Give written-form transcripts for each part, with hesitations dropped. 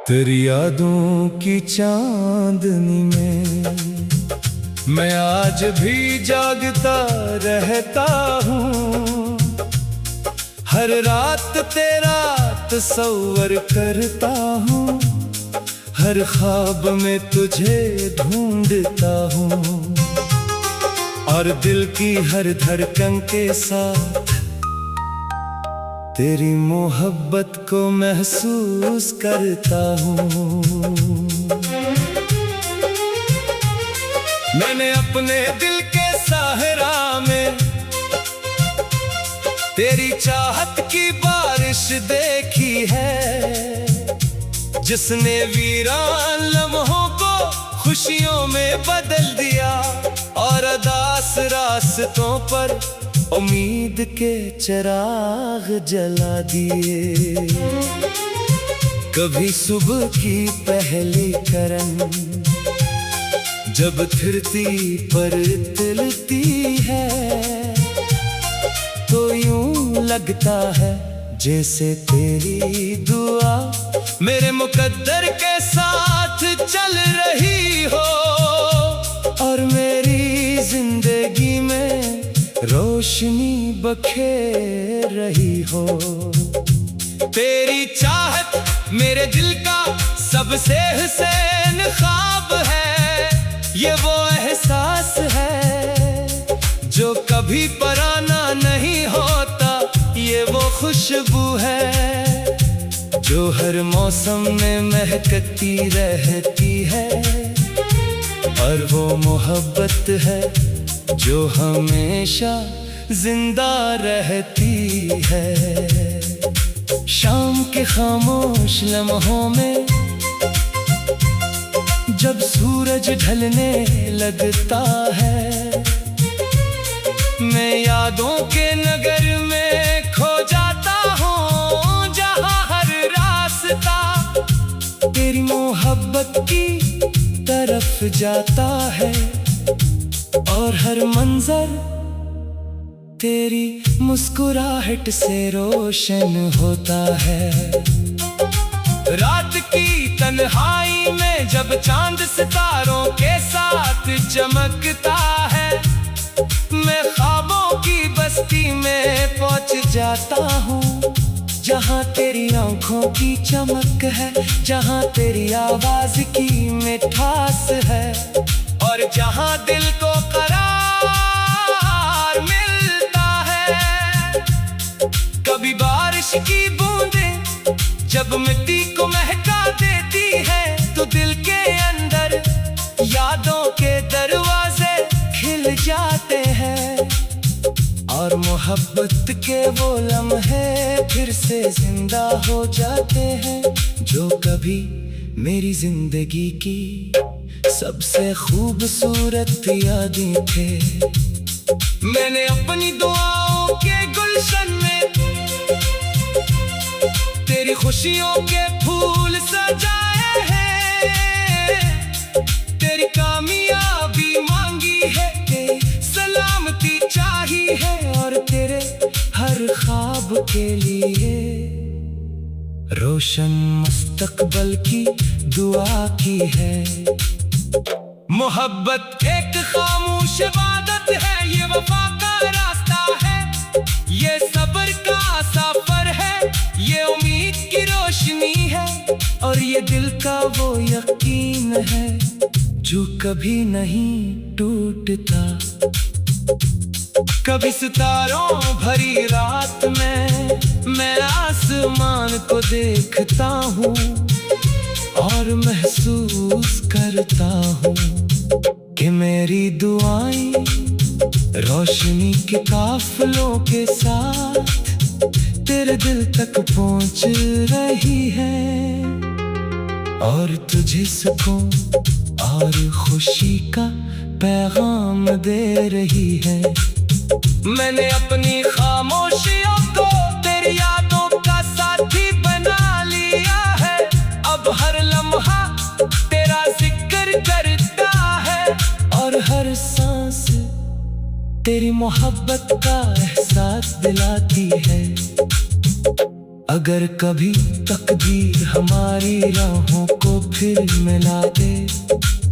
तेरी यादों की चांदनी में मैं आज भी जागता रहता हूँ। हर रात तेरा तस्वर करता हूँ, हर ख्वाब में तुझे ढूंढता हूँ। और दिल की हर धड़कन के साथ तेरी मोहब्बत को महसूस करता हूँ। मैंने अपने दिल के सहरा में तेरी चाहत की बारिश देखी है, जिसने वीरान लम्हों को खुशियों में बदल दिया और उदास रास्तों पर उम्मीद के चिराग जला दिए। कभी सुबह की पहली किरण जब धरती पर तिलती है, तो यूं लगता है जैसे तेरी दुआ मेरे मुकद्दर के साथ चल रही हो और मेरी जिंदगी में रोशनी बखेर रही हो। तेरी चाहत मेरे दिल का सबसे हसीन ख्वाब है, ये वो एहसास है जो कभी पराना नहीं होता, ये वो खुशबू है जो हर मौसम में महकती रहती है। और वो मोहब्बत है जो हमेशा जिंदा रहती है। शाम के खामोश लम्हों में जब सूरज ढलने लगता है, मैं यादों के नगर में खो जाता हूँ, जहाँ हर रास्ता तेरी मोहब्बत की तरफ जाता है और हर मंजर तेरी मुस्कुराहट से रोशन होता है। रात की तन्हाई में जब चांद सितारों के साथ चमकता है, मैं ख्वाबों की बस्ती में पहुंच जाता हूँ, जहाँ तेरी आंखों की चमक है, जहाँ तेरी आवाज की मिठास है और जहाँ दिल को करार मिलता है। कभी बारिश की बूंदें जब मिट्टी को महका देती है, तो दिल के अंदर यादों के दरवाजे खिल जाते हैं और मोहब्बत के वो लम्हे फिर से जिंदा हो जाते हैं, जो कभी मेरी जिंदगी की सबसे खूबसूरत यादें थे। मैंने अपनी दुआओं के गुलशन में तेरी खुशियों के फूल सजाए हैं, तेरी कामयाबी मांगी है, तेरी सलामती चाही है और तेरे हर ख्वाब के लिए रोशन मुस्तकबल की दुआ की है। मोहब्बत एक खामोश इबादत है, ये वफा का रास्ता है, ये सब्र का सफर है, ये उम्मीद की रोशनी है और ये दिल का वो यकीन है जो कभी नहीं टूटता। कभी सितारों भरी रात में मैं आसमान को देखता हूँ और महसूस करता हूँ कि मेरी दुआएं रोशनी के काफलों के साथ तेरे दिल तक पहुँच रही है और तुझे सुकून और खुशी का पैगाम दे रही है। मैंने अपनी खामोशियों को तेरी यादों का साथी बना लिया है, अब हर लम्हा तेरा जिक्र करता तेरी मोहब्बत का एहसास दिलाती है। अगर कभी तकदीर हमारी राहों को फिर मिला दे,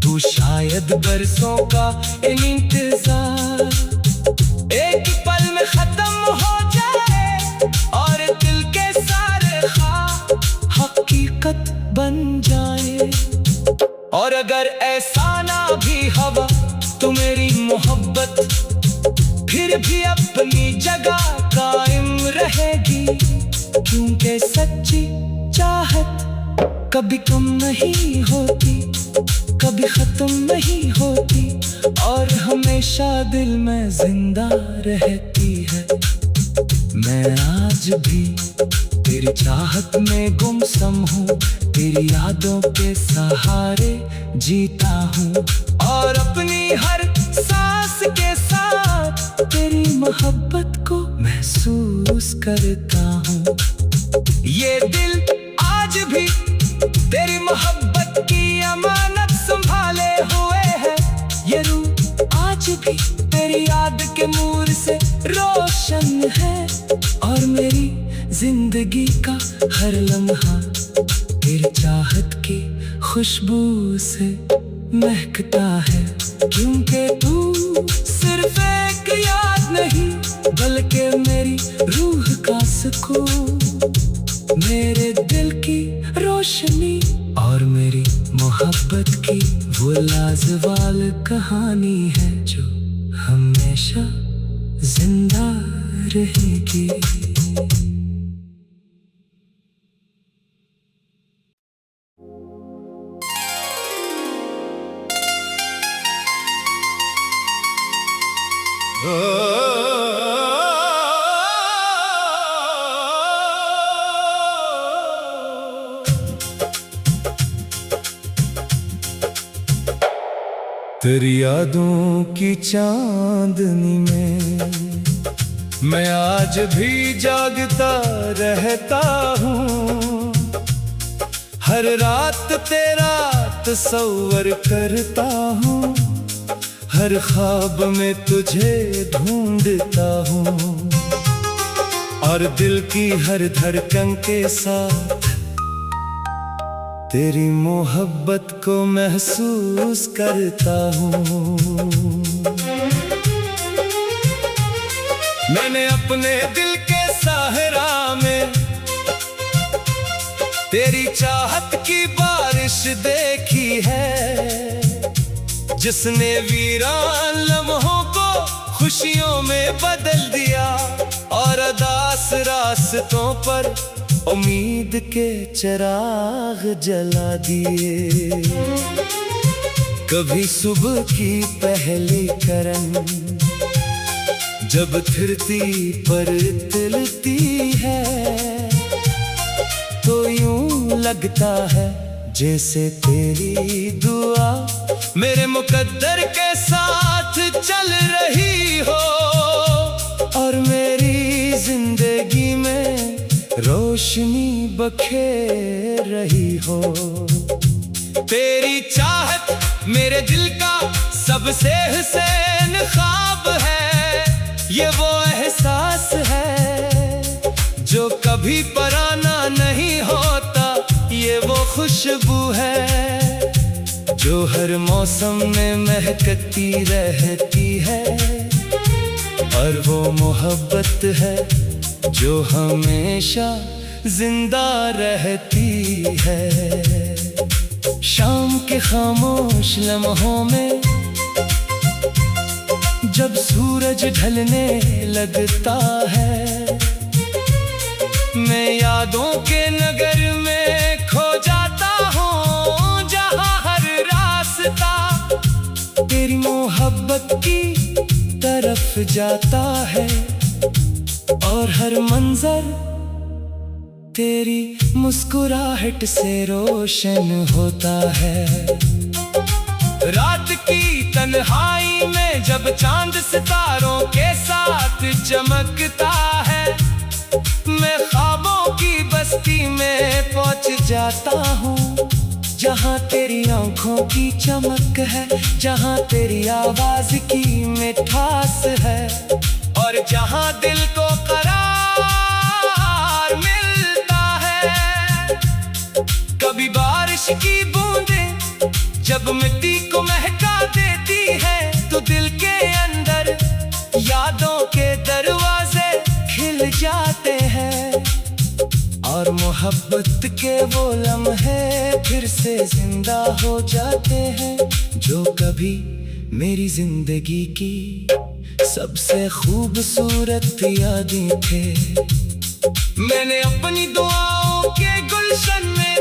तू शायद बरसों का इंतजार एक पल में खत्म हो जाए और दिल के सारे ख्वाब हकीकत बन जाए। और अगर ऐसा ना भी हुआ तो मेरी मोहब्बत फिर भी अपनी जगह कायम रहेगी, क्योंकि सच्ची चाहत कभी कम नहीं होती, कभी खत्म नहीं होती और हमेशा दिल में जिंदा रहती है। मैं आज भी तेरी चाहत में गुमसम हूँ, तेरी यादों के सहारे जीता हूँ और अपनी हर सांस के साथ तेरी मोहब्बत को महसूस करता हूँ। ये दिल आज भी तेरी मोहब्बत की अमानत संभाले हुए है, ये रूह आज भी तेरी याद के नूर से रोशन है और मेरी जिंदगी का हर लम्हा तेरी चाहत की खुशबू से महकता है। क्योंकि तू सिर्फ एक याद नहीं बल्कि मेरी रूह का सुकून, मेरे दिल की रोशनी और मेरी मोहब्बत की वो लाजवाब कहानी है जो हमेशा जिंदा रहेगी। तेरी यादों की चांदनी में मैं आज भी जागता रहता हूँ, हर रात तेरा तस्वर करता हूँ, हर ख्वाब में तुझे ढूंढता हूँ और दिल की हर धड़कन के साथ तेरी मोहब्बत को महसूस करता हूँ। मैंने अपने दिल के सहरा में तेरी चाहत की बारिश देखी है, जिसने वीरान लम्हों को खुशियों में बदल दिया और उदास रास्तों पर उम्मीद के चिराग जला दिए। कभी सुबह की पहली किरण जब धरती पर तिलती है तो यूं लगता है जैसे तेरी दुआ मेरे मुकद्दर के साथ चल रही हो और मेरी जिंदगी में रोशनी बखेर रही हो। तेरी चाहत मेरे दिल का सबसे हसीन ख्वाब है, ये वो एहसास है जो कभी पराना नहीं होता, ये वो खुशबू है जो हर मौसम में महकती रहती है और वो मोहब्बत है जो हमेशा जिंदा रहती है। शाम के खामोश लम्हों में जब सूरज ढलने लगता है, मैं यादों के नगर में खो जाता हूँ जहाँ हर रास्ता तेरी मोहब्बत की तरफ जाता है और हर मंजर तेरी मुस्कुराहट से रोशन होता है। रात की तन्हाई में जब चांद सितारों के साथ चमकता है, मैं ख्वाबों की बस्ती में पहुंच जाता हूँ जहाँ तेरी आंखों की चमक है, जहाँ तेरी आवाज की मिठास है, और जहाँ दिल को करार मिलता है। कभी बारिश की बूंदें जब मिट्टी को महका देती है, तो दिल के अंदर यादों के दरवाजे खिल जाते हैं, और मोहब्बत के वो लम्हे फिर से जिंदा हो जाते हैं, जो कभी मेरी जिंदगी की सबसे खूबसूरत यादें थे। मैंने अपनी दुआओं के गुलशन में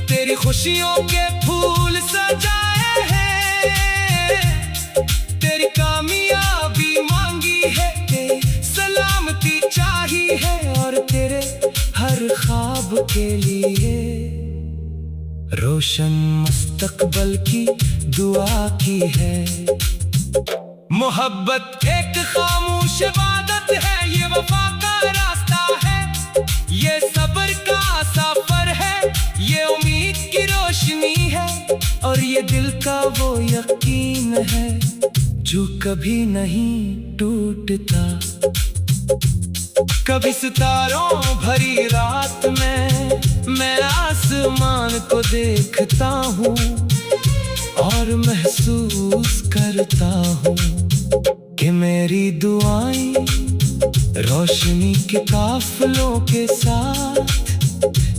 तेरी खुशियों के फूल सजाए हैं, तेरी कामयाबी मांगी है, तेरी सलामती चाही है, और तेरे हर ख्वाब के लिए रोशन मुस्तकबल की दुआ की है। मोहब्बत एक खामोश इबादत है, ये वफा का रास्ता है, ये सब्र का सफर है, ये उम्मीद की रोशनी है, और ये दिल का वो यकीन है जो कभी नहीं टूटता। कभी सितारों भरी रात में मैं आसमान को देखता हूँ और महसूस करता हूँ कि मेरी दुआएं रोशनी के काफलों के साथ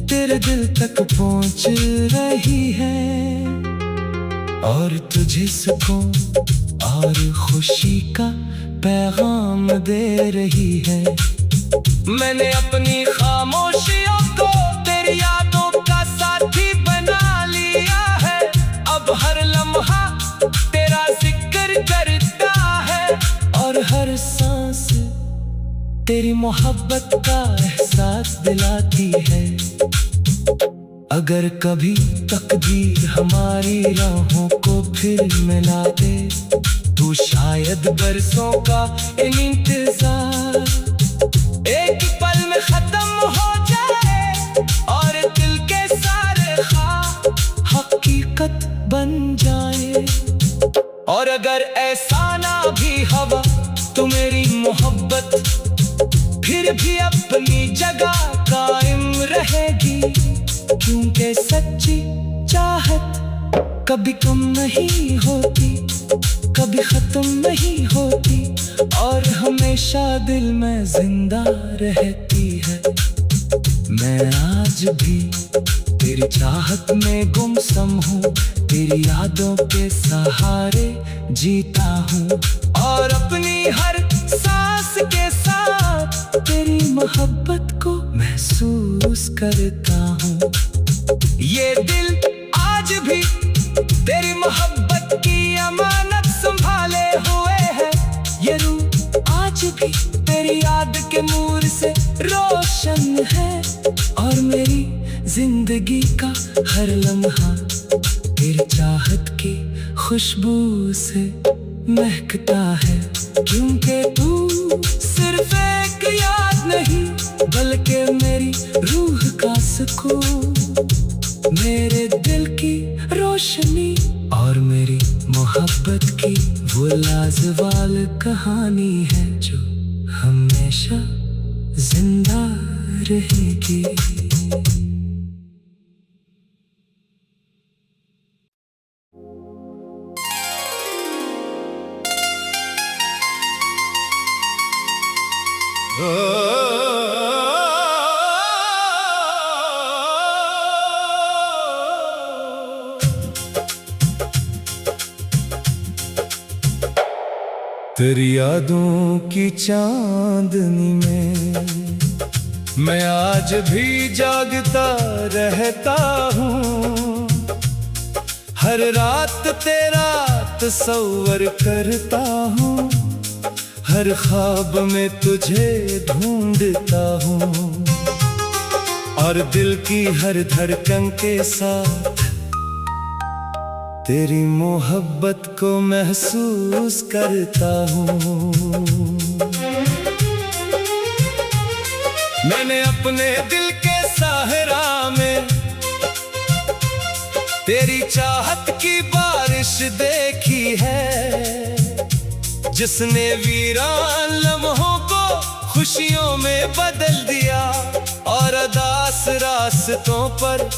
तेरे दिल तक पहुँच रही है, और तुझे सुकून और खुशी का पैगाम दे रही है। मैंने अपनी खामोशियों को तेरी यादों का साथी बना लिया है, अब हर लम्हा तेरा जिक्र करता है, और हर सांस तेरी मोहब्बत का एहसास दिलाती है। अगर कभी तकदीर हमारी राहों को फिर मिला दे, तो शायद बरसों का इंतजार एक पल में खत्म हो जाए, और दिल के सारे ख्वाब हकीकत बन जाए। और अगर ऐसा ना भी हुआ तो मेरी मोहब्बत फिर भी अपनी जगह कायम रहेगी, क्योंकि सच्ची चाहत कभी कम नहीं होती, कभी खत्म नहीं होती, और हमेशा दिल में जिंदा रहती है। मैं आज भी तेरी चाहत में गुमसम हूँ, तेरी यादों के सहारे जीता हूँ, और अपनी हर सांस के साथ तेरी मोहब्बत को महसूस करता हूँ। ये दिल आज भी तेरी मोहब्बत की अमानत संभाले हुए है, ये रूह आज भी तेरी याद के नूर से रोशन है, और मेरी जिंदगी का हर लम्हा तेरी चाहत की खुशबू से महकता है, क्योंकि तू सिर्फ एक याद नहीं बल्कि मेरी रूह का सुकून, मेरे दिल की रोशनी, और मेरी मोहब्बत की वो लाजवाब कहानी है जो हमेशा जिंदा रहेगी। तेरी यादों की चांदनी में मैं आज भी जागता रहता हूँ, हर रात तेरा तस्वर करता हूँ, हर ख्वाब में तुझे ढूंढता हूँ, और दिल की हर धड़कन के साथ तेरी मोहब्बत को महसूस करता हूँ। मैंने अपने दिल के साहरा में तेरी चाहत की बारिश देखी है, जिसने वीरान लम्हों को खुशियों में बदल दिया और अदास रास्तों पर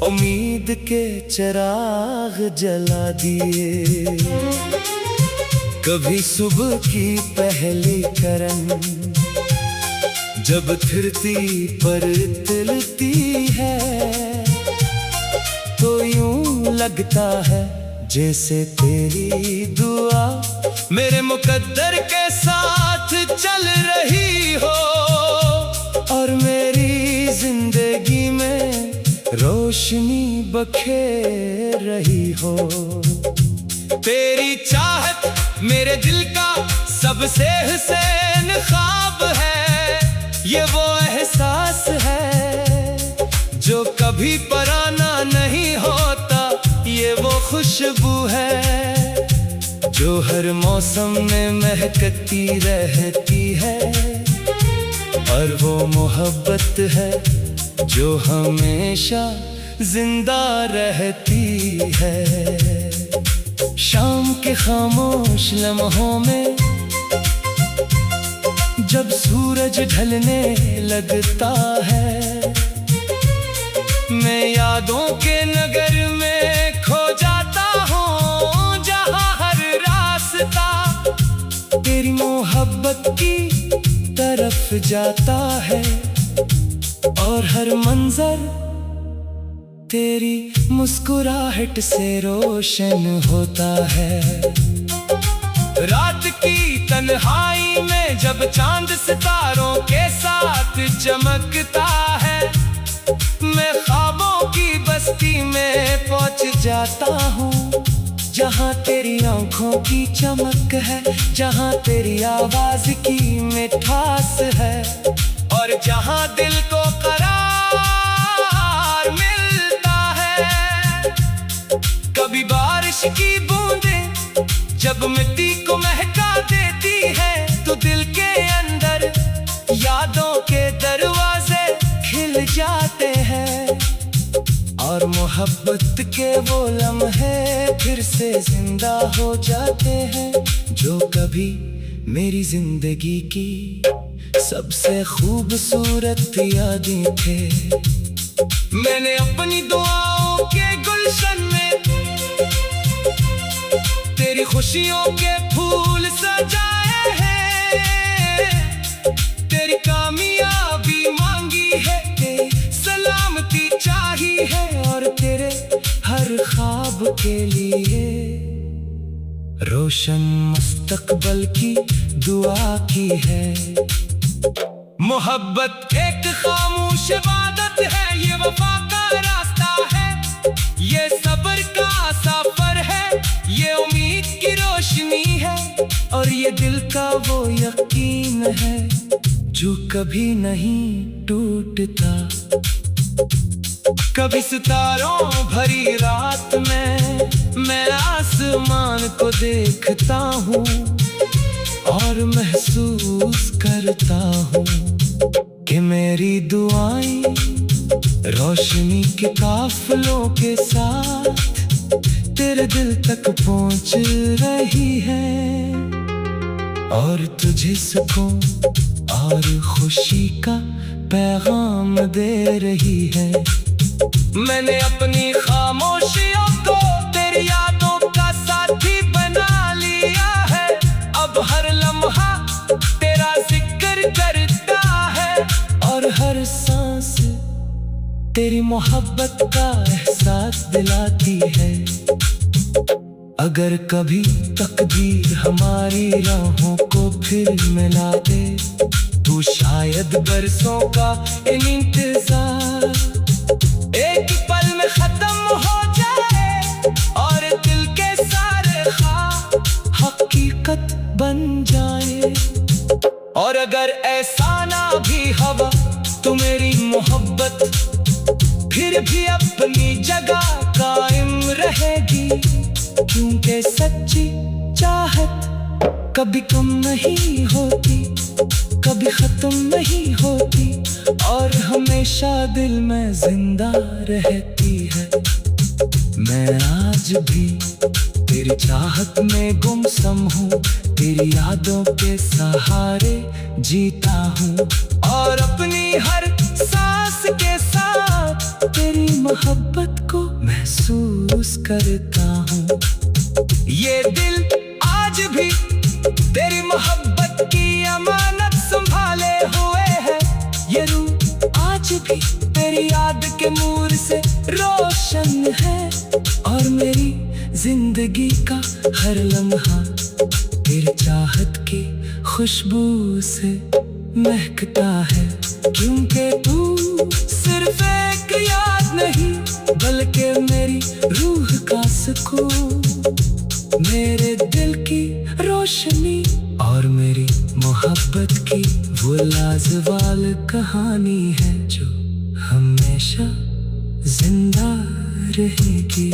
उम्मीद के चिराग जला दिए। कभी सुबह की पहली करन जब धरती पर तिलती है, तो यूं लगता है जैसे तेरी दुआ मेरे मुकद्दर के साथ चल रही हो और मेरी जिंदगी में रोशनी बखेर रही हो। तेरी चाहत मेरे दिल का सबसे हसीन ख्वाब है, ये वो एहसास है जो कभी पराना नहीं होता, ये वो खुशबू है जो हर मौसम में महकती रहती है, और वो मोहब्बत है जो हमेशा जिंदा रहती है। शाम के खामोश लम्हों में जब सूरज ढलने लगता है, मैं यादों के नगर में खो जाता हूँ, जहाँ हर रास्ता तेरी मोहब्बत की तरफ जाता है और हर मंजर तेरी मुस्कुराहट से रोशन होता है। रात की तन्हाई में जब चांद सितारों के साथ चमकता है, मैं ख्वाबों की बस्ती में पहुंच जाता हूँ, जहाँ तेरी आंखों की चमक है, जहाँ तेरी आवाज की मिठास है, और जहाँ दिल को करार मिलता है। कभी बारिश की बूंदें जब मिट्टी को महका देती है, तो दिल के अंदर यादों के दरवाजे खिल जाते हैं, और मोहब्बत के वो लम्हे फिर से जिंदा हो जाते हैं, जो कभी मेरी जिंदगी की सबसे खूबसूरत यादें थे। मैंने अपनी दुआओं के गुलशन में तेरी खुशियों के फूल सजाए हैं, तेरी कामयाबी मांगी है, तेरी सलामती चाही है, और तेरे हर ख्वाब के लिए रोशन मुस्तकबल की दुआ की है। मोहब्बत एक खामोश इबादत है, ये वफा का रास्ता है, ये सब्र का सफर है, ये उम्मीद की रोशनी है, और ये दिल का वो यकीन है जो कभी नहीं टूटता। कभी सितारों भरी रात में मैं आसमान को देखता हूँ और महसूस करता हूँ कि मेरी दुआएं रोशनी के काफलों के साथ तेरे दिल तक पहुँच रही है, और तुझे सुकून और खुशी का पैगाम दे रही है। मैंने अपनी खामोशियों को तेरी यादों का साथी बना लिया है, अब हर लम्हा तेरा जिक्र करता है, और हर सांस तेरी मोहब्बत का एहसास दिलाती है। अगर कभी तकदीर हमारी राहों को फिर मिला दे, तो शायद बरसों का इंतजार एक पल में खत्म हो जाए, और दिल के सारे ख्वाब हकीकत बन जाए। और अगर ऐसा ना भी हवा तो मेरी मोहब्बत फिर भी अपनी जगह कायम रहेगी, क्योंकि सच्ची चाहत कभी कम नहीं होती, कभी खत्म नहीं होती, और हमेशा दिल में जिंदा रहती है। मैं आज भी तेरी चाहत में गुमसुम हूँ, तेरी यादों के सहारे जीता हूँ, और अपनी हर सांस के साथ तेरी मोहब्बत को महसूस करता हूँ। ये दिल आज भी तेरी मोहब्बत की अमानत संभाले हुए है, ये रूह आज भी तेरी याद के नूर से रोशन है, और मेरी जिंदगी का हर लम्हा तेरी चाहत की खुशबू से महकता है। क्योंकि तू सिर्फ एक याद नहीं, बल्कि मेरी रूह का सुकून, मेरे दिल की रोशनी, और मेरी मोहब्बत की वो लाजवाब कहानी है जो हमेशा जिंदा रहेगी।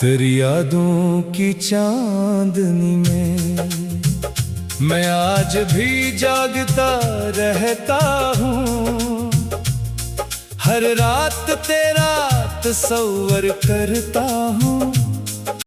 तेरी यादों की चांदनी में मैं आज भी जागता रहता हूँ, हर रात तेरा तस्वर करता हूँ,